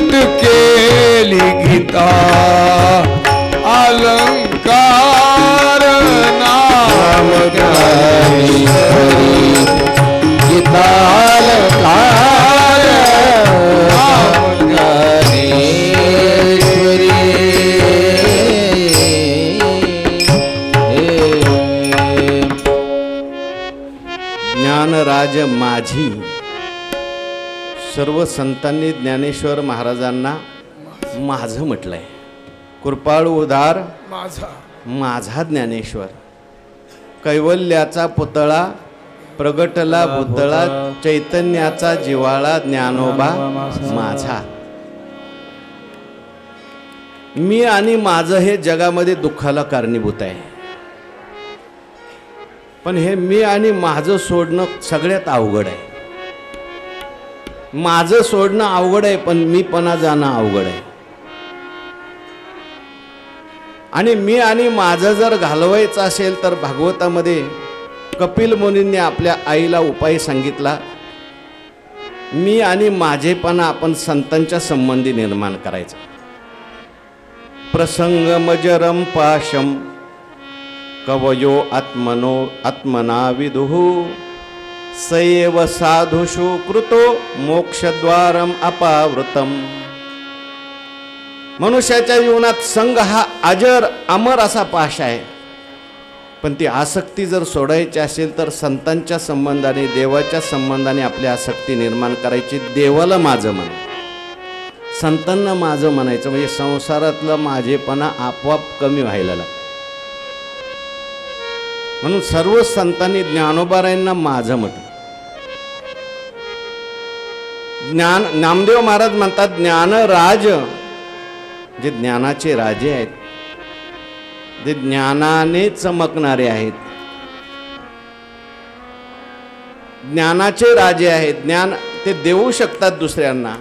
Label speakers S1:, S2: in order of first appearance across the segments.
S1: प्रगट केली गीता अलंकार नाम ज्ञानेश्वरी
S2: गीता अलंकार नाम ज्ञानेश्वरी ज्ञानराज माझी सर्व संतांनी ज्ञानेश्वर महाराजांना माझं म्हटलंय. कृपाळू उदार माझा ज्ञानेश्वर, कैवल्याचा पुतळा प्रगटला भूतळा, चैतन्याचा जिवाळा ज्ञानोबा माझा. मी आणि माझं हे जगामध्ये दुःखाला कारणीभूत आहे. पण हे मी आणि माझं सोडणं सगळ्यात अवघड आहे. माझं सोडणं अवघड आहे, पण मीपणा जाणं अवघड आहे. आणि मी आणि माझं जर घालवायचं असेल तर भागवतामध्ये कपिल मुनींनी आपल्या आईला उपाय सांगितला. मी आणि माझेपणा आपण संतांच्या संबंधी निर्माण करायचा. प्रसंगमजरम पाशम कवयो आत्मना विदुः सैव साधुषु कृतो मोक्षद्वारम अपावृतम. मनुष्याच्या जीवनात संघ हा अजर अमर असा पाश आहे. पण ती आसक्ती जर सोडायची असेल तर संतांच्या संबंधाने देवाच्या संबंधाने आपली आसक्ती निर्माण करायची. देवाला माझं म्हण, संतांना माझं म्हणायचं, म्हणजे संसारातला माझेपणा आपोआप कमी व्हायला लागतो. म्हणून सर्व संतांनी ज्ञानोबारायांना माझं म्हटलं. नामदेव महाराज म्हणतात ज्ञानराज, जे ज्ञानाचे राजे आहेत, जे ज्ञानाने चमकणारे आहेत, ज्ञानाचे राजे आहेत. ज्ञान ते देऊ शकतात दुसऱ्यांना.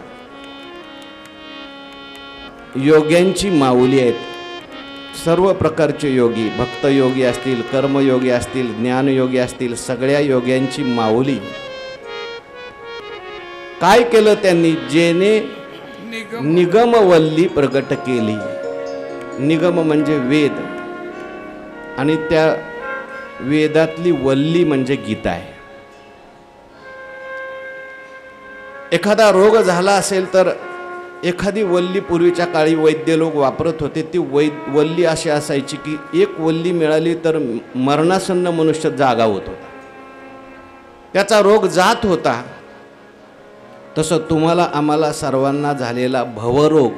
S2: योग्यांची माऊली आहेत. सर्व प्रकारचे योगी, भक्तयोगी असतील, कर्मयोगी असतील, ज्ञानयोगी असतील, सगळ्या योग्यांची माऊली. काय केलं त्यांनी? जेने निगमवल्ली प्रगट केली. निगम म्हणजे वेद, आणि त्या वेदातली वल्ली म्हणजे गीता आहे. एखादा रोग झाला असेल तर एखादी वल्ली पूर्वीच्या काळी वैद्य लोक वापरत होते. ती वल्ली अशी असायची की एक वल्ली मिळाली तर मरणासन्न मनुष्य जागा होत होता, त्याचा रोग जात होता. तसं तुम्हाला आम्हाला सर्वांना झालेला भवरोग,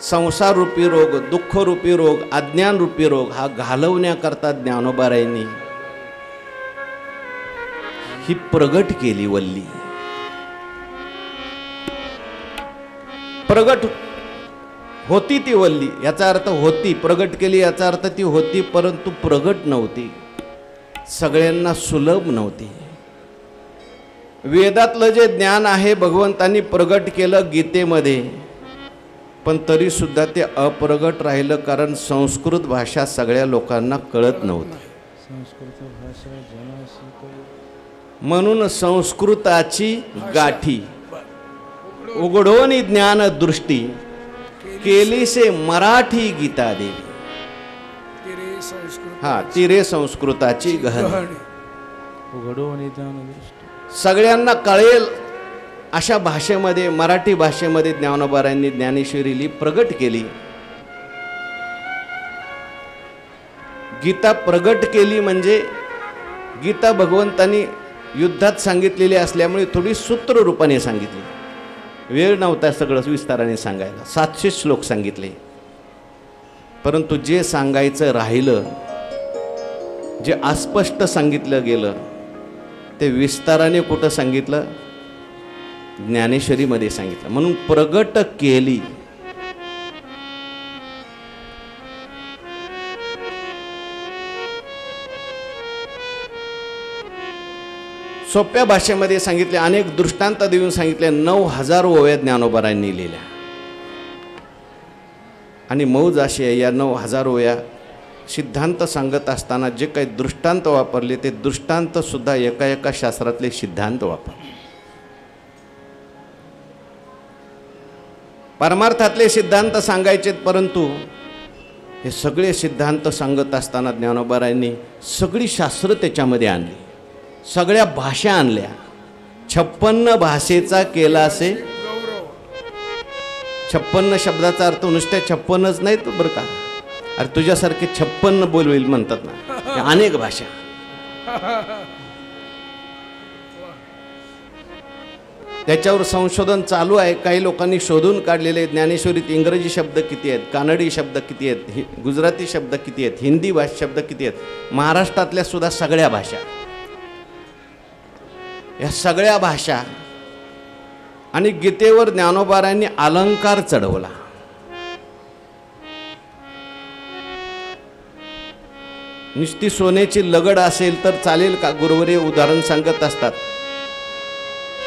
S2: संसाररूपी रोग, दुःखरूपी रोग, अज्ञानरूपी रोग हा घालवण्याकरता ज्ञानोबारायांनी ही प्रगट केली वल्ली. प्रगट होती ती वल्ली, याचा अर्थ होती. प्रगट केली याचा अर्थ ती होती, परंतु प्रगट नव्हती, सगळ्यांना सुलभ नव्हती. वेदातलं जे ज्ञान आहे भगवंतांनी प्रगट केलं गीतेमध्ये, पण तरी सुद्धा ते अप्रगट राहिलं, कारण संस्कृत भाषा सगळ्या लोकांना कळत नव्हती. म्हणून संस्कृताची गाठी उघडोनी ज्ञान दृष्टी केली से मराठी गीता देवी. हा, तिरे संस्कृताची गहन
S3: उघडोनी ज्ञान दृष्टी
S2: सगळ्यांना कळेल अशा भाषेमध्ये, मराठी भाषेमध्ये ज्ञानोबारायांनी ज्ञानेश्वरीली प्रगट केली. गीता प्रगट केली म्हणजे गीता भगवंतांनी युद्धात सांगितलेली असल्यामुळे थोडी सूत्र रूपाने सांगितली. वेळ नव्हता सगळं विस्ताराने सांगायला. 700 श्लोक सांगितले. परंतु जे सांगायचं राहिलं, जे अस्पष्ट सांगितलं गेलं, ते विस्ताराने कुठं सांगितलं? ज्ञानेश्वरीमध्ये सांगितलं. म्हणून प्रगट केली. सोप्या भाषेमध्ये सांगितले, अनेक दृष्टांत देऊन सांगितले. 9000 ओव्या ज्ञानोबारायांनी लिहिल्या. आणि मौज अशी आहे, या 9000 ओव्या सिद्धांत सांगत असताना जे काही दृष्टांत वापरले ते दृष्टांत सुद्धा एका एका शास्त्रातले सिद्धांत वापरले. परमार्थातले सिद्धांत सांगायचे, परंतु हे सगळे सिद्धांत सांगत असताना ज्ञानोबारायांनी सगळी शास्त्र त्याच्यामध्ये आणली, सगळ्या भाषा आणल्या. 56 भाषेचा केला असे 56 शब्दाचा अर्थ नुसत्या 56च नाही तो बरं का. अरे तुझ्यासारखे 56 बोलवेल म्हणतात ना, अनेक भाषा. त्याच्यावर संशोधन चालू आहे. काही लोकांनी शोधून काढलेले ज्ञानेश्वरीत इंग्रजी शब्द किती आहेत, कानडी शब्द किती आहेत, गुजराती शब्द किती आहेत, हिंदी शब्द किती आहेत, महाराष्ट्रातल्या सुद्धा सगळ्या भाषा, या सगळ्या भाषा. आणि गीतेवर ज्ञानोबारायांनी अलंकार चढवला. नुसती सोन्याची लगड असेल तर चालेल का? गुरुवरे उदाहरण सांगत असतात.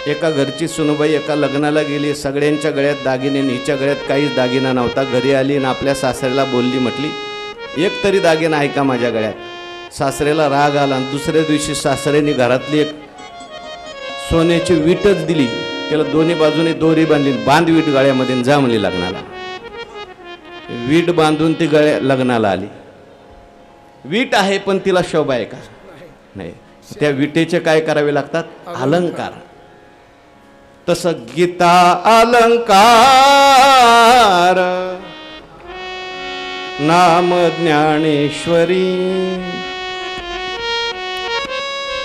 S2: एका घरची सुनबाई एका लग्नाला गेली, सगळ्यांच्या गळ्यात दागिने, हिच्या गळ्यात काहीच दागिना नव्हता. घरी आली आणि आपल्या सासऱ्याला बोलली, म्हटली एक तरी दागिना आहे का माझ्या गळ्यात? सासऱ्याला राग आला. दुसऱ्या दिवशी सासऱ्याने घरातली एक सोन्याची वीटच दिली, त्याला दोन्ही बाजूने दोरी बांधली, बांध वीट गळ्यामध्ये, जा म्हणली लग्नाला. वीट बांधून ती लग्नाला आली. वीट आहे पण तिला शोभा आहे का? नाही. त्या विटेचे काय करावे लागतात? अलंकार. तसं गीता अलंकार, नाम ज्ञानेश्वरी.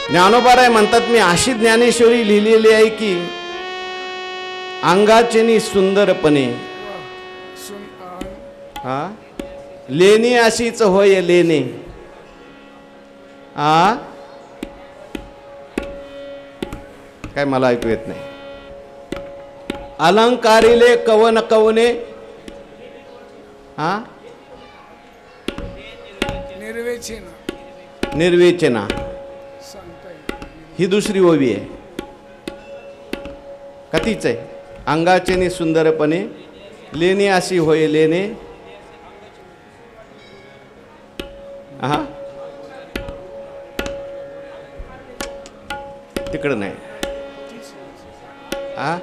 S2: ज्ञानोबाराय म्हणतात, मी अशी ज्ञानेश्वरी लिहिलेली आहे की अंगाचेनी सुंदरपणे, हा लेणी अशीच होय लेणे. काय मला ऐकू येत नाही. अलंकारिले कवन कवने, हा निर्वेचना, ही दुसरी ओवी आहे का तीच आहे? अंगाचेनी सुंदरपणे, लेणे अशी होय लेणे. हा तिकडं नाही. हा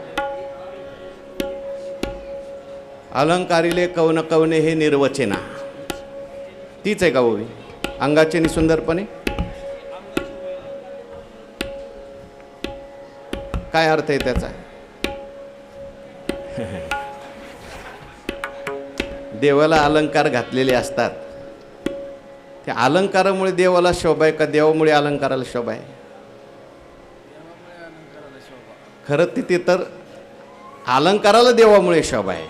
S2: अलंकारिले कवन कवने हे निर्वचना, तीच आहे का ओवी? अंगाचे सुंदरपणे काय अर्थ आहे त्याचा? देवाला अलंकार घातलेले असतात, त्या अलंकारामुळे देवाला शोभा आहे का देवामुळे अलंकाराला शोभा आहे? खरं तिथे तर अलंकाराला देवामुळे शोभा आहे.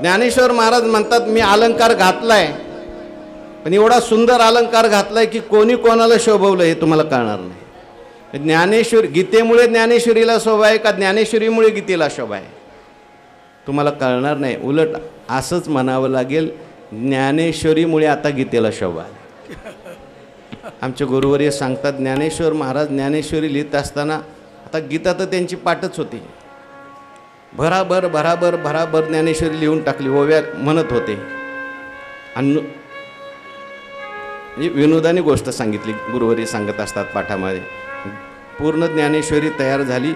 S2: ज्ञानेश्वर महाराज म्हणतात, मी अलंकार घातलाय पण एवढा सुंदर अलंकार घातलाय की कोणी कोणाला शोभवलं हे तुम्हाला कळणार नाही. ज्ञानेश्वर गीतेमुळे ज्ञानेश्वरीला शोभा आहे का ज्ञानेश्वरीमुळे गीतेला शोभा आहे तुम्हाला कळणार नाही. उलट असंच म्हणावं लागेल, ज्ञानेश्वरीमुळे आता गीतेला शोभा आहे. आमचे गुरुवर्य सांगतात, ज्ञानेश्वर महाराज ज्ञानेश्वरी लिहित असताना, आता गीता तर त्यांची पाठच होती, भराभर भराभर भराभर ज्ञानेश्वरी लिहून टाकली, ओव्या म्हणत होते. आणि विनोदाने गोष्ट सांगितली, गुरुवर्य सांगत असतात पाठामध्ये, पूर्ण ज्ञानेश्वरी तयार झाली.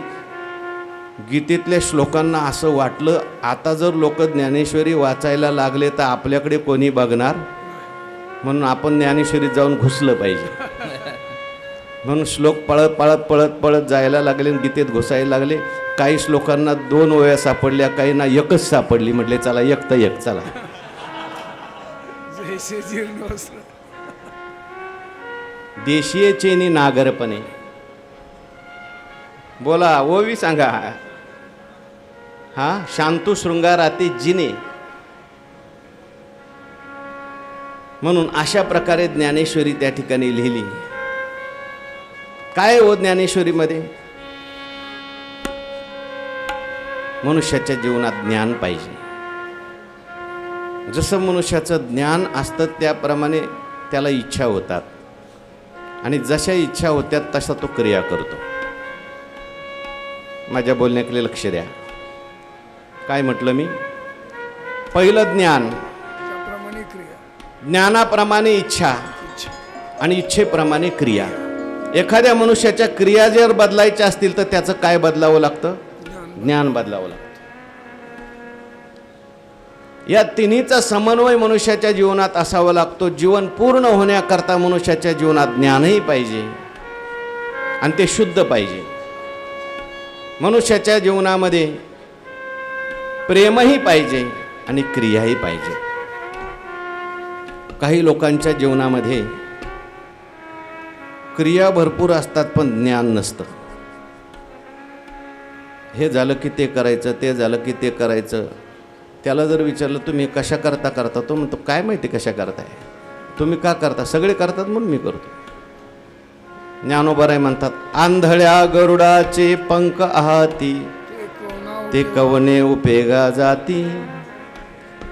S2: गीतेतल्या श्लोकांना असं वाटलं, आता जर लोक ज्ञानेश्वरी वाचायला लागले तर आपल्याकडे कोणी बघणार, म्हणून आपण ज्ञानेश्वरीत जाऊन घुसलं पाहिजे. म्हणून श्लोक पळत पळत पळत पळत जायला लागले, गीतेत घुसायला लागले. काही श्लोकांना 2 ओव्या सापडल्या, काहींना एकच सापडली. म्हटले चला एक तर एक, चला. देशीय चेनी नागरपणे, बोला ओवी सांगा. हा शांतू शृंगाराते जिने. म्हणून अशा प्रकारे ज्ञानेश्वरी त्या ठिकाणी लिहिली. काय हो ज्ञानेश्वरीमध्ये? मनुष्याच्या जीवनात ज्ञान पाहिजे. जसं मनुष्याचं ज्ञान असतं त्याप्रमाणे त्याला इच्छा होतात, आणि जशा इच्छा होत्यात तसा तो क्रिया करतो. माझ्या बोलण्याकडे लक्ष द्या. काय म्हटलं मी? पहिलं ज्ञान, ज्ञानाप्रमाणे इच्छा, आणि इच्छेप्रमाणे क्रिया. एखाद्या मनुष्याच्या क्रिया जर बदलायच्या असतील तर त्याचं काय बदलावं लागतं? ज्ञान बदलावं लागतं. या तिन्हीचा समन्वय मनुष्याच्या जीवनात असावा लागतो. जीवन पूर्ण होण्याकरता मनुष्याच्या जीवनात ज्ञानही पाहिजे आणि ते शुद्ध पाहिजे. मनुष्याच्या जीवनामध्ये प्रेमही पाहिजे आणि क्रियाही पाहिजे. काही लोकांच्या जीवनामध्ये क्रिया भरपूर असतात पण ज्ञान नसतं. हे झालं की ते करायचं, ते झालं की ते करायचं. त्याला जर विचारलं तुम्ही कशा करता तो म्हणतो काय माहिती कशा करताय, तुम्ही का करता, सगळे करतात म्हणून मी करतो. ज्ञानोबराय म्हणतात, आंधळ्या गरुडाचे पंख आहाती ते कवने उपेगा जाती,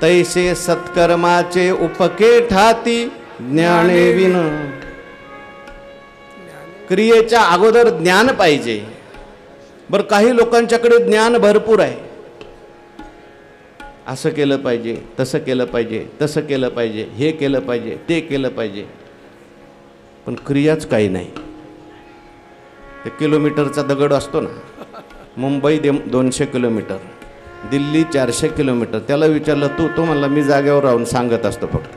S2: तैसे सत्कर्माचे उपके ठाती ज्ञाने विन. क्रियेच्या अगोदर ज्ञान पाहिजे. बरं, काही लोकांच्याकडे ज्ञान भरपूर आहे. असं केलं पाहिजे, तसं केलं पाहिजे, तसं केलं पाहिजे, हे केलं पाहिजे, ते केलं पाहिजे, पण क्रियाच काही नाही. ते किलोमीटरचा दगड असतो ना, मुंबई 200 किलोमीटर, दिल्ली 400 किलोमीटर. त्याला विचारलं तो म्हणला मी जागेवर राहून सांगत असतो फक्त.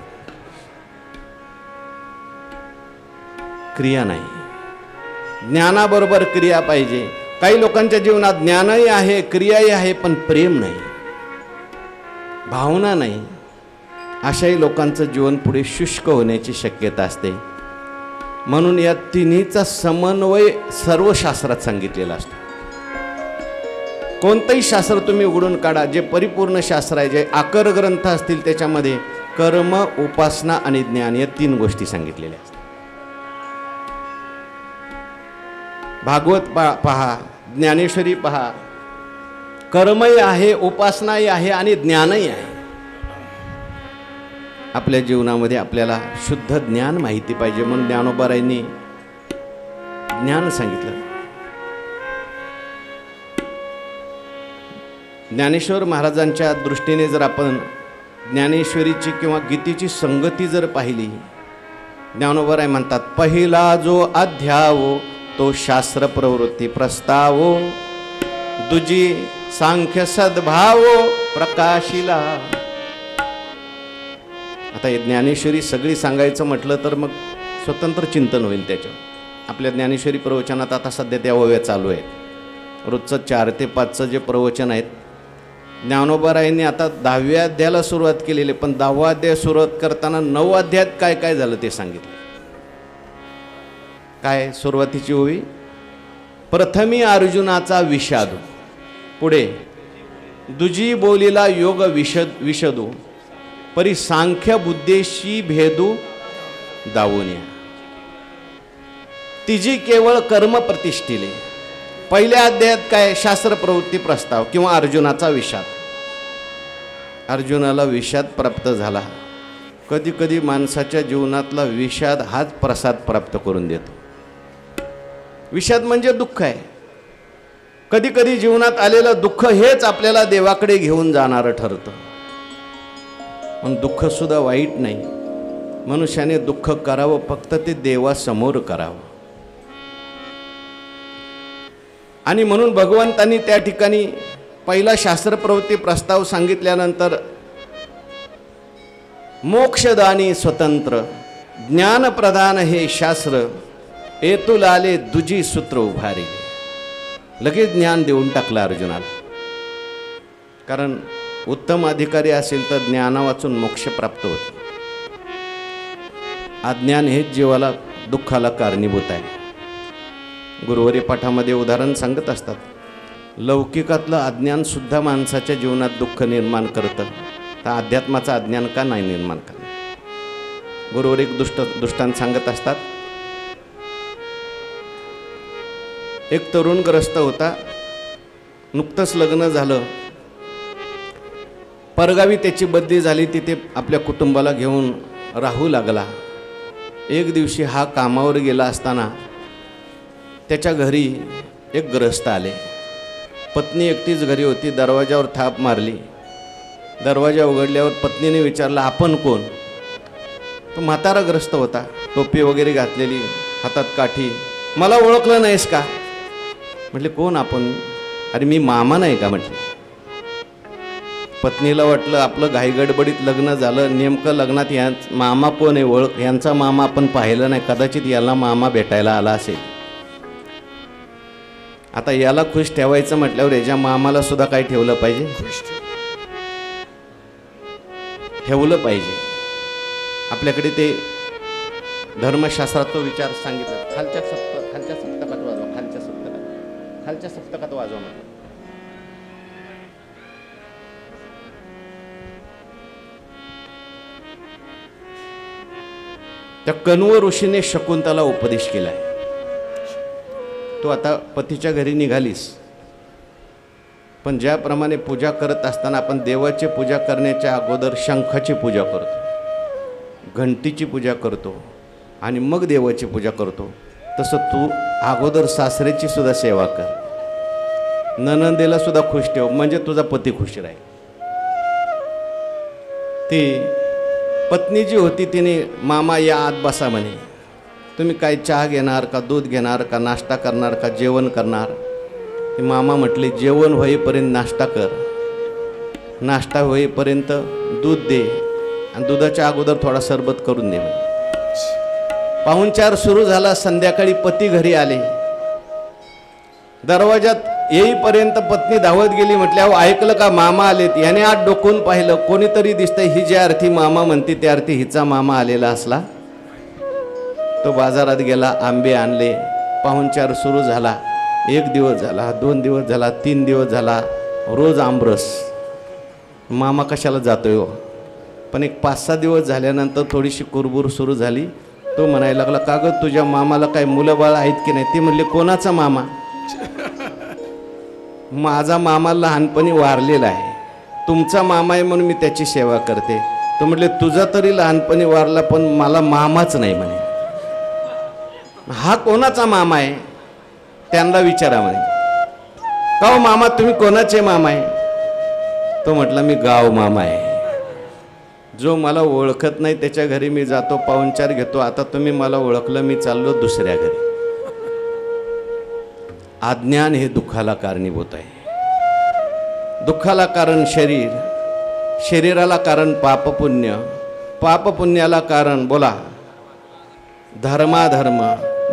S2: क्रिया नाही. ज्ञानाबरोबर क्रिया पाहिजे. काही लोकांच्या जीवनात ज्ञानही आहे, क्रियाही आहे, पण प्रेम नाही, भावना नाही. अशाही लोकांचं जीवन पुढे शुष्क होण्याची शक्यता असते. म्हणून या तिन्हीचा समन्वय सर्व शास्त्रात सांगितलेला असतो. कोणतंही शास्त्र तुम्ही उघडून काढा, जे परिपूर्ण शास्त्र आहे, जे आकर ग्रंथ असतील, त्याच्यामध्ये कर्म, उपासना आणि ज्ञान या 3 गोष्टी सांगितलेल्या असतात. भागवत पहा, ज्ञानेश्वरी पहा, कर्मही आहे, उपासनाही आहे आणि ज्ञानही आहे. आपल्या जीवनामध्ये आपल्याला शुद्ध ज्ञान माहिती पाहिजे. म्हणून ज्ञानोबारायांनी ज्ञान सांगितलं. ज्ञानेश्वर महाराजांच्या दृष्टीने जर आपण ज्ञानेश्वरीची किंवा गीतेची संगती जर पाहिली, ज्ञानोबाराय म्हणतात, पहिला जो अध्यावो तो शास्त्र प्रवृत्ती प्रस्तावो, दुजी सांख्य सद्भावो प्रकाशिला. आता हे ज्ञानेश्वरी सगळी सांगायचं म्हटलं तर मग स्वतंत्र चिंतन होईल त्याच्यावर. आपल्या ज्ञानेश्वरी प्रवचनात आता सध्या त्या ओव्या चालू आहेत. रोजचं 4 ते 5चं जे प्रवचन आहेत, ज्ञानोबारायांनी आता 10व्या अध्यायाला सुरुवात केलेली, पण 10वा अध्याय सुरुवात करताना 9व्या अध्यायात काय काय झालं ते सांगितलं. काय सुरुवातीची ओवी, प्रथमी अर्जुनाचा विषाद, पुढे दुजी बोलीला योग विषदू, परी सांख्य बुद्धेशी भेदू दावूनिया, तिजी केवळ कर्म प्रतिष्ठिले. पहिल्या अध्यायात काय, शास्त्र प्रवृत्ती प्रस्ताव किंवा अर्जुनाचा विषाद. अर्जुनाला विषाद प्राप्त झाला. कधी कधी माणसाच्या जीवनातला विषाद हाच प्रसाद प्राप्त करून देतो. विषाद म्हणजे दुःख आहे. कधी कधी जीवनात आलेलं दुःख हेच आपल्याला देवाकडे घेऊन जाणारं ठरतं. पण दुःख सुद्धा वाईट नाही. मनुष्याने दुःख करावं, फक्त ते देवासमोर करावं. आणि म्हणून भगवंतांनी त्या ठिकाणी पहिला शास्त्र प्रवृत्ती प्रस्ताव सांगितल्यानंतर मोक्षदानी स्वतंत्र ज्ञानप्रधान हे शास्त्र एतुलाले दुजी सूत्र उभारी. लगेच ज्ञान देऊन टाकलं अर्जुनाला. कारण उत्तम अधिकारी असेल तर ज्ञाना वाचून मोक्ष प्राप्त होते. अज्ञान हेच जीवाला दुःखाला कारणीभूत आहे. गुरुवारी पाठामध्ये उदाहरण सांगत असतात, लौकिकातलं अज्ञान सुद्धा माणसाच्या जीवनात दुःख निर्माण करतं, तर अध्यात्माचं अज्ञान का नाही निर्माण करत. गुरुवारी एक दृष्टांत सांगत असतात. एक तरुण ग्रस्त होता, नुकतंच लग्न झालं, परगावी त्याची बदली झाली, तिथे आपल्या कुटुंबाला घेऊन राहू लागला. एक दिवशी हा कामावर गेला असताना त्याच्या घरी एक ग्रस्त आले. पत्नी एकटीच घरी होती. दरवाजावर थाप मारली. दरवाजा उघडल्यावर पत्नीने विचारलं, आपण कोण? तो म्हातारा ग्रस्त होता, टोपी वगैरे घातलेली, हातात काठी. मला ओळखलं नाहीस का? म्हटले कोण आपण? अरे मी मामा नाही का? म्हटले पत्नीला वाटलं आपलं घाईगडबडीत लग्न झालं, नेमकं लग्नात मामा कोण आहे यांचा मामा आपण पाहिलं नाही, कदाचित याला मामा भेटायला आला असेल. आता याला खुश ठेवायचं म्हटल्यावर याच्या मामाला सुद्धा काय ठेवलं पाहिजे, ठेवलं पाहिजे. आपल्याकडे ते धर्मशास्त्रात तो विचार सांगितला, खालच्या सप्तकात वाजवा, खालच्या सप्तकात वाजवा म्हटलं. त्या कण्व ऋषीने शकुंतला उपदेश केलाय. तू आता पतीच्या घरी निघालीस, पण ज्याप्रमाणे पूजा करत असताना आपण देवाची पूजा करण्याच्या अगोदर शंखाची पूजा करतो, घंटीची पूजा करतो आणि मग देवाची पूजा करतो, तसं तू अगोदर सासऱ्याची सुद्धा सेवा कर. ननंदेला सुद्धा खुश ठेव, म्हणजे तुझा पती खुश राहील. ती पत्नी जी होती तिने मामा या आत बसा म्हणे. तुम्ही काय चहा घेणार का, दूध घेणार का, नाश्ता करणार का, जेवण करणार. ते मामा म्हटले जेवण होईपर्यंत नाश्ता कर, नाश्ता होईपर्यंत दूध दे आणि दुधाच्या अगोदर थोडा सरबत करून दे. पाहुणचार सुरू झाला. संध्याकाळी पती घरी आले. दरवाजात येईपर्यंत पत्नी धावत गेली. म्हटल्यावर ऐकलं का मामा आलेत. याने आत डोकून पाहिलं, कोणीतरी दिसतंय. ही ज्या अर्थी मामा म्हणते त्या अर्थी हिचा मामा आलेला असला. तो बाजारात गेला, आंबे आणले. पाहुणचार सुरू झाला. 1 दिवस झाला, 2 दिवस झाला, 3 दिवस झाला, रोज आमरस. मामा कशाला जातोय हो. पण एक 5-6 दिवस झाल्यानंतर थोडीशी कुरबुर सुरू झाली. तो म्हणायला लागला, का ग तुझ्या मामाला काय मुलं बाळ आहेत की नाही. ते म्हणले कोणाचा मामा. माझा मामा लहानपणी वारलेला आहे, तुमचा मामा आहे म्हणून मी त्याची सेवा करते. तो म्हटले तुझा तरी लहानपणी वारला, पण मला मामाच नाही म्हणे. हा कोणाचा मामा आहे त्यांना विचारा म्हणे. का हो मामा तुम्ही कोणाचे मामा आहे. तो म्हटला मी गाव मामा आहे. जो मला ओळखत नाही त्याच्या घरी मी जातो, पाहुणचार घेतो. आता तुम्ही मला ओळखलं, मी चाललो दुसऱ्या घरी. अज्ञान हे दुःखाला कारणीभूत आहे. दुःखाला कारण शरीर, शरीराला कारण पापपुण्य, पापपुण्याला कारण बोला धर्माधर्म,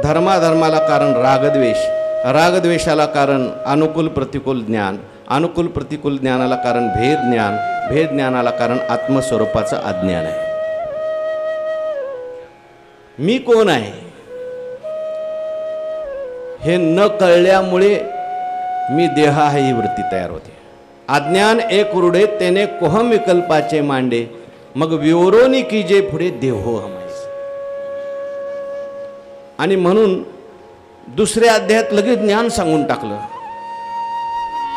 S2: धर्माधर्माला कारण रागद्वेष, रागद्वेषाला कारण अनुकूल प्रतिकूल ज्ञान, अनुकूल प्रतिकूल ज्ञानाला कारण भेद ज्ञान, भेद ज्ञानाला कारण आत्मस्वरूपाचं अज्ञान आहे. मी कोण आहे हे न कळल्यामुळे मी देह आहे ही वृत्ती तयार होते. अज्ञान एक रुडे तेने कोहम विकल्पाचे मांडे, मग विवरोनी की जे पुढे देहो हमायस. आणि म्हणून दुसऱ्या अध्यायात लगेच ज्ञान सांगून टाकलं.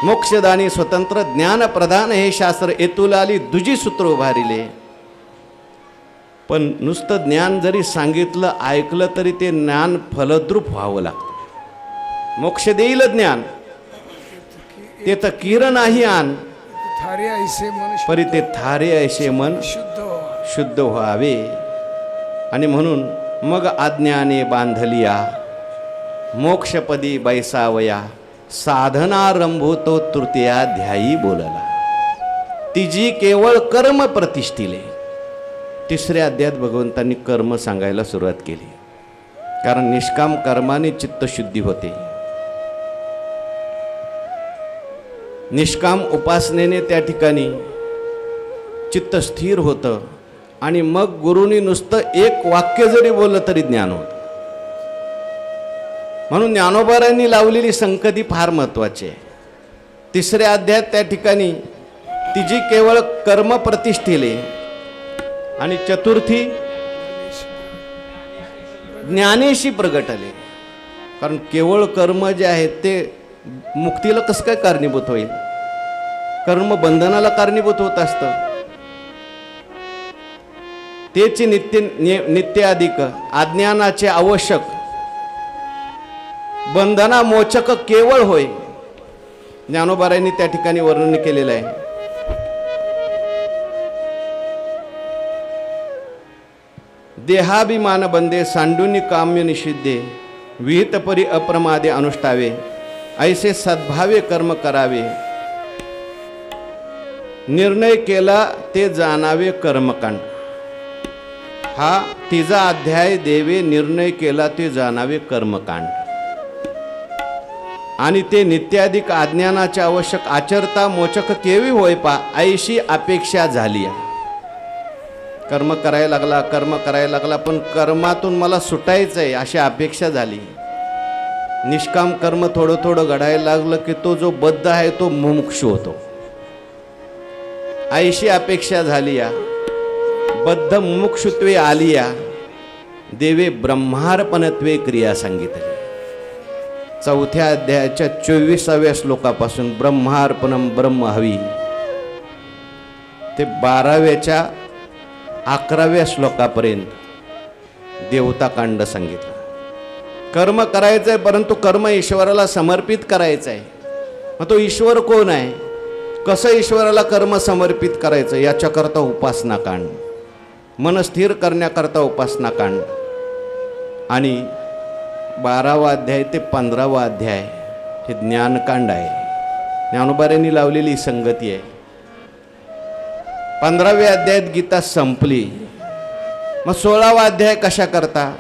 S2: मोक्षदानी स्वतंत्र ज्ञान प्रधान हे शास्त्र एतुलाली दुजी सूत्र उभारिले. पण नुसतं ज्ञान जरी सांगितलं ऐकलं तरी ते ज्ञान फलद्रूप व्हावं लागतं. मोक्ष देईल ज्ञान ते तर किरण नाही आण, परी ते थारे ऐसे मन शुद्ध व्हावे. आणि म्हणून मग अज्ञाने बांधलिया मोक्षपदी बैसावया, साधनारंभो तो तृतीया ध्यायी बोलला, तिजी केवळ कर्म प्रतिष्ठिले. तिसऱ्या अध्यायात भगवंतांनी कर्म सांगायला सुरुवात केली. कारण निष्काम कर्माने चित्तशुद्धी होते. निष्काम उपासनेने त्या ठिकाणी चित्त स्थिर होतं. आणि मग गुरुनी नुसतं एक वाक्य जरी बोललं तरी ज्ञान होतं. म्हणून ज्ञानोबारांनी लावलेली संकती फार महत्त्वाची आहे. तिसऱ्या अध्यायात त्या ठिकाणी तिची केवळ कर्म प्रतिष्ठिले. आणि चतुर्थी ज्ञानेशी प्रगटले. कारण केवळ कर्म जे आहेत ते मुक्तीला कसं काय कारणीभूत होईल. कर्म बंधनाला कारणीभूत होत असतं. तेच नित्य अधिक अज्ञानाचे आवश्यक बंधना मोचक केवळ होय. ज्ञानोबारांनी त्या ठिकाणी वर्णन केलेलं आहे. देहाभिमान बंदे सांडूनी काम्य निषिद्धे, विहित परी अप्रमादे अनुष्ठावे, ऐसे सद्भावे कर्म करावे. निर्णय केला ते जाणावे कर्मकांड. हा तिचा अध्याय देवे निर्णय केला ते जाणावे कर्मकांड. आणि ते नित्याधिक अज्ञानाचे आवश्यक आचरता मोचक केवी होय पा ऐशी अपेक्षा झाली. कर्म करायला लागला पण कर्मातून मला सुटायचं आहे अशी अपेक्षा झाली. निष्काम कर्म थोडं थोडं घडायला लागलं की तो जो बद्ध आहे तो मुमुक्षु होतो. ऐशी अपेक्षा झाली या बद्ध मुमुक्षुत्वे आली या देवे ब्रह्मार्पणत्वे क्रिया सांगितली. चौथ्या अध्यायाच्या 24व्या श्लोकापासून ब्रह्मार्पणम ब्रह्म हवी ते 12व्याच्या 11व्या श्लोकापर्यंत देवताकांड सांगितलं. कर्म करायचंय परंतु कर्म ईश्वराला समर्पित करायचंय. मग तो ईश्वर कोण आहे, कसं ईश्वराला कर्म समर्पित करायचं याच्याकरता उपासना कांड, मन स्थिर करण्याकरता उपासना कांड. आणि 12वा अध्याय ते 15वा अध्याय हे ज्ञानकांड आहे. ज्ञानोबाऱ्यांनी लावलेली संगती आहे. 15व्या अध्यायात गीता संपली. मग 16वा अध्याय कशा करता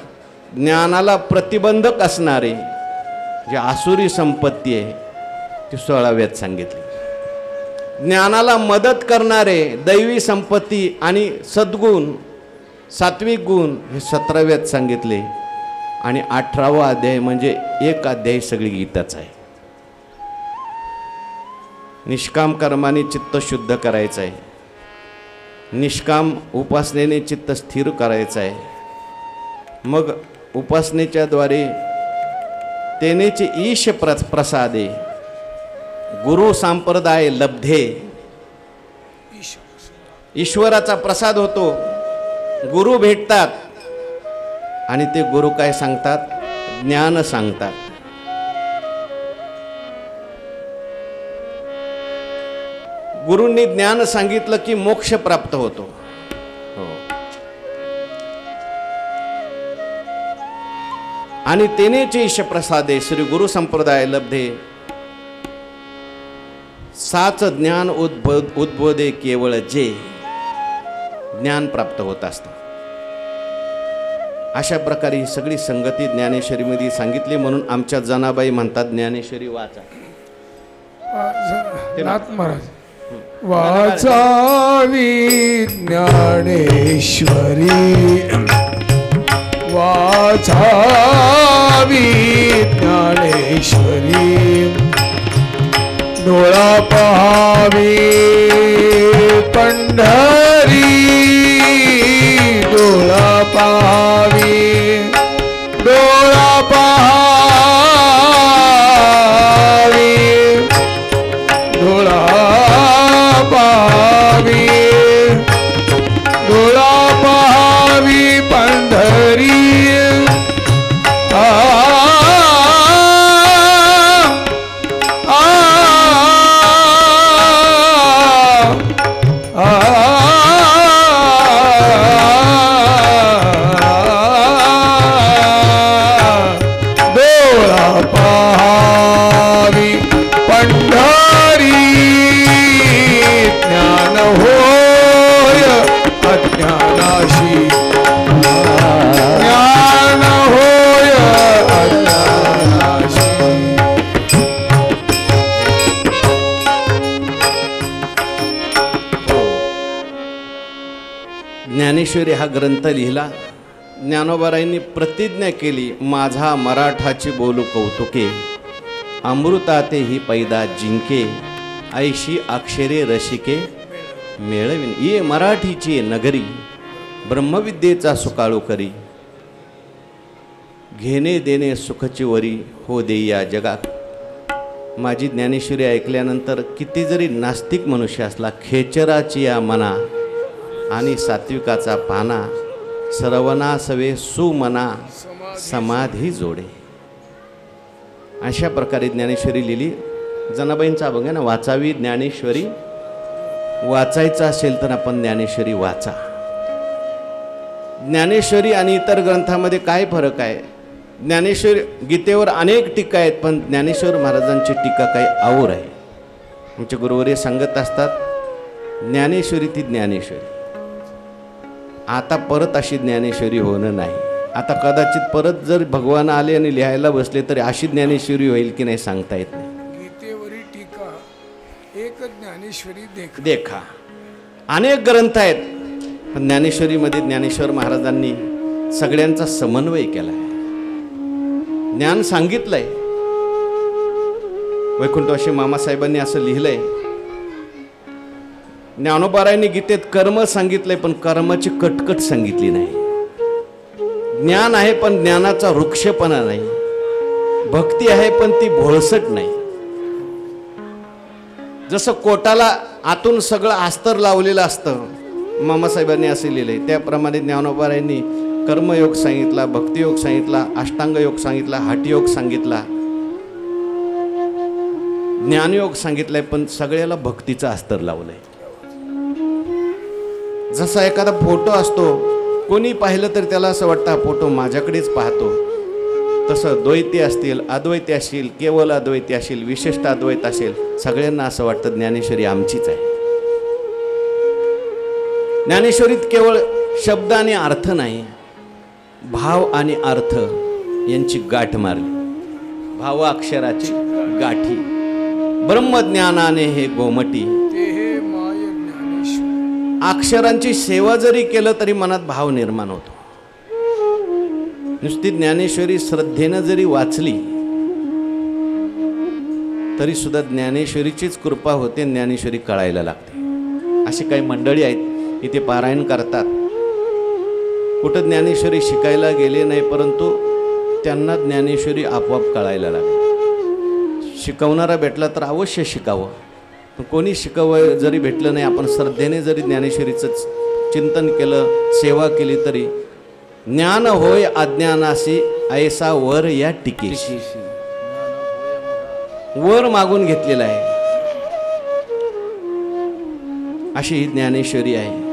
S2: ज्ञानाला प्रतिबंधक असणारे जे आसुरी संपत्ती आहे ती 16व्यात सांगितली. ज्ञानाला मदत करणारे दैवी संपत्ती आणि सद्गुण सात्विक गुण हे 17व्यात सांगितले. आणि 18वा अध्याय म्हणजे एक अध्याय सगळी गीताच आहे. निष्काम कर्माने चित्त शुद्ध करायचं आहे. निष्काम उपासनेने चित्त स्थिर करायचं आहे. मग उपासनेच्या द्वारे तेनेचे ईश प्रसादे गुरु संप्रदाय लब्धे. ईश्वराचा प्रसाद होतो. गुरु भेटतात आणि ते गुरु काय सांगतात, ज्ञान सांगतात. गुरूंनी ज्ञान सांगितलं की मोक्ष प्राप्त होतो. हो. आणि तेनेचे ईश प्रसादे श्री गुरु संप्रदाय लब्धे साच ज्ञान उद्बोधे केवळ जे ज्ञान प्राप्त होत असतं. अशा प्रकारे ही सगळी संगती ज्ञानेश्वरीमध्ये सांगितली. म्हणून आमच्या जनाबाई म्हणतात ज्ञानेश्वरी वाचा.
S1: वाचावी ज्ञानेश्वरी वाचावी ज्ञानेश्वरी डोळा पहावी पंढरी डोळा पहावी डोळा पहावी डोळा पहावी डोळा पहावी पंढरी
S2: ज्ञानेश्वरी हा ग्रंथ लिहिला. ज्ञानोबारायांनी प्रतिज्ञा केली, माझा मराठाची बोलू कौतुके अमृताते ही पैदा जिंके ऐशी अक्षरे रसिके मेळविन. ये मराठीची नगरी ब्रह्मविद्येचा सुकाळू करी घेणे देणे सुखची वरी हो दे या जगात. माझी ज्ञानेश्वरी ऐकल्यानंतर किती जरी नास्तिक मनुष्य असला खेचराची या मना आणि सात्विकाचा पाना सर्वनासवे सुमना समाधी जोडे. अशा प्रकारे ज्ञानेश्वरी लिहिली. जनाबाईंचा अभंग आहे ना, वाचावी ज्ञानेश्वरी. वाचायचं असेल तर आपण ज्ञानेश्वरी वाचा. ज्ञानेश्वरी आणि इतर ग्रंथामध्ये काय फरक आहे? ज्ञानेश्वरी गीतेवर अनेक टीका आहेत, पण ज्ञानेश्वर महाराजांची टीका काही और आहे. आमचे गुरुवर्य सांगत असतात ज्ञानेश्वरी ती ज्ञानेश्वरी. आता परत अशी ज्ञानेश्वरी होणं नाही. आता कदाचित परत जर भगवान आले आणि लिहायला बसले तरी अशी ज्ञानेश्वरी होईल की नाही सांगता येत नाही.
S1: गीतेवरी टीका एक ज्ञानेश्वरी
S2: देखा. अनेक ग्रंथ आहेत, पण ज्ञानेश्वरीमध्ये ज्ञानेश्वर महाराजांनी सगळ्यांचा समन्वय केलाय, ज्ञान सांगितलंय. वैकुंठवासी मामासाहेबांनी असं लिहिलंय, ज्ञानोबारायांनी गीतेत कर्म सांगितलंय पण कर्माची कटकट सांगितली नाही. ज्ञान आहे पण ज्ञानाचा वृक्षपणा नाही. भक्ती आहे पण ती भोळसट नाही. जसं कोटाला आतून सगळं अस्तर लावलेलं असतं, मामासाहेबांनी असे लिहिलंय, त्याप्रमाणे ज्ञानोबारायांनी कर्मयोग सांगितला, भक्तियोग सांगितला, अष्टांग योग सांगितला, हठयोग सांगितला, ज्ञानयोग सांगितलंय, पण सगळ्याला भक्तीचं अस्तर लावलंय. जसा एखादा फोटो असतो, कोणी पाहिलं तर त्याला असं वाटतं हा फोटो माझ्याकडेच पाहतो. तसं द्वैती असतील, अद्वैती असतील, केवळ अद्वैती असेल, विशिष्ट अद्वैत असेल, सगळ्यांना असं वाटतं ज्ञानेश्वरी आमचीच आहे. ज्ञानेश्वरीत केवळ शब्द आणि अर्थ नाही, भाव आणि अर्थ यांची गाठ मारली. भाव अक्षराची गाठी ब्रह्मज्ञानाने हे गोमटी. अक्षरांची सेवा जरी केलं तरी मनात भाव निर्माण होतो. नुसती ज्ञानेश्वरी श्रद्धेनं जरी वाचली तरी सुद्धा ज्ञानेश्वरीचीच कृपा होते, ज्ञानेश्वरी कळायला लागते. अशी काही मंडळी आहेत इथे पारायण करतात, कुठं ज्ञानेश्वरी शिकायला गेले नाही, परंतु त्यांना ज्ञानेश्वरी आपोआप कळायला लागली. शिकवणारा भेटला तर अवश्य शिकावं, पण कोणी जरी भेटलं नाही, आपण श्रद्धेने जरी ज्ञानेश्वरीचं चिंतन केलं, सेवा केली तरी ज्ञान होय अज्ञानाशी ऐसा वर या टिकेशी. वर मागून घेतलेला आहे, अशी ही ज्ञानेश्वरी आहे.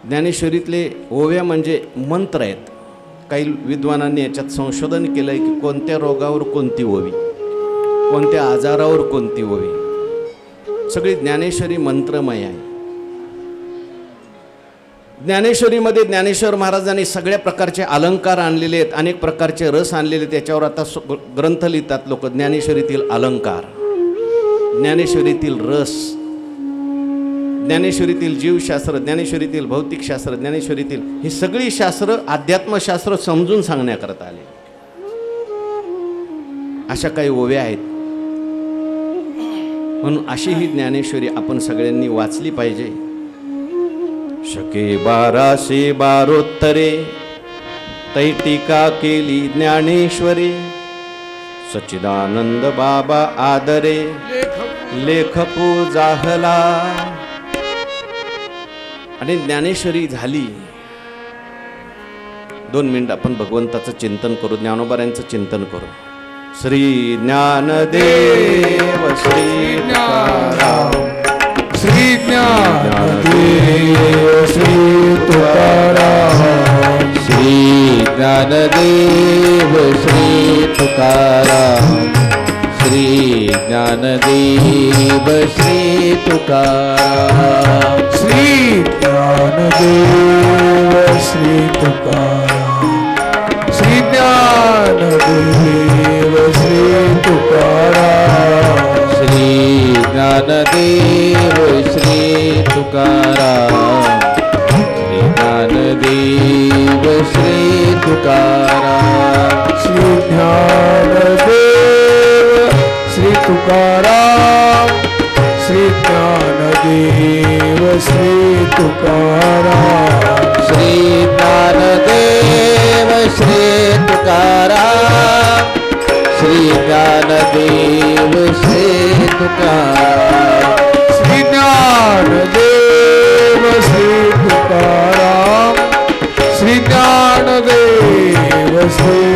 S2: ज्ञानेश्वरीतले ओव्या म्हणजे मंत्र आहेत. काही विद्वानांनी याच्यात संशोधन केलं आहे की कोणत्या रोगावर कोणती ओवी, कोणत्या आजारावर कोणती ओवी, सगळी ज्ञानेश्वरी मंत्रमय आहे. ज्ञानेश्वरीमध्ये ज्ञानेश्वर महाराजांनी सगळ्या प्रकारचे अलंकार आणलेले आहेत, अनेक प्रकारचे रस आणलेले. त्याच्यावर आता ग्रंथ लिहितात लोक. ज्ञानेश्वरीतील अलंकार, ज्ञानेश्वरीतील रस, ज्ञानेश्वरीतील जीवशास्त्र, ज्ञानेश्वरीतील भौतिकशास्त्र, ज्ञानेश्वरीतील ही सगळी शास्त्र अध्यात्मशास्त्र समजून सांगण्याकरता आले. अशा काही ओव्या आहेत. म्हणून अशी ही ज्ञानेश्वरी आपण सगळ्यांनी वाचली पाहिजे. शके 1212 तै टीका केली ज्ञानेश्वरी. सच्चिदानंद बाबा आदरे लेखकू जाहला. आणि ज्ञानेश्वरी झाली. 2 मिनिट आपण भगवंताचं चिंतन करू, ज्ञानोबारायांचं चिंतन करू. श्री ज्ञानदेव श्री तुकाराम,
S1: श्री ज्ञानदेव श्री तुकाराम,
S3: श्री ज्ञानदेव श्री तुकाराम, श्री ज्ञानदेव श्री तुकाराम,
S1: श्री ज्ञानदेव श्री तुकाराम, श्री ज्ञानदेव श्री तुकाराम,
S3: श्री ज्ञानदेव श्री तुकाराम, श्री ज्ञानदेव श्री तुकाराम,
S1: श्री ज्ञानदेव श्री तुकाराम, श्री ज्ञानदेव श्री तुकाराम,
S3: श्री ज्ञानदेव श्री तुकाराम, श्री ज्ञानदेव श्री तुकाराम,
S1: श्री ज्ञानदेव श्री तुकाराम, श्री ज्ञानदेव श्री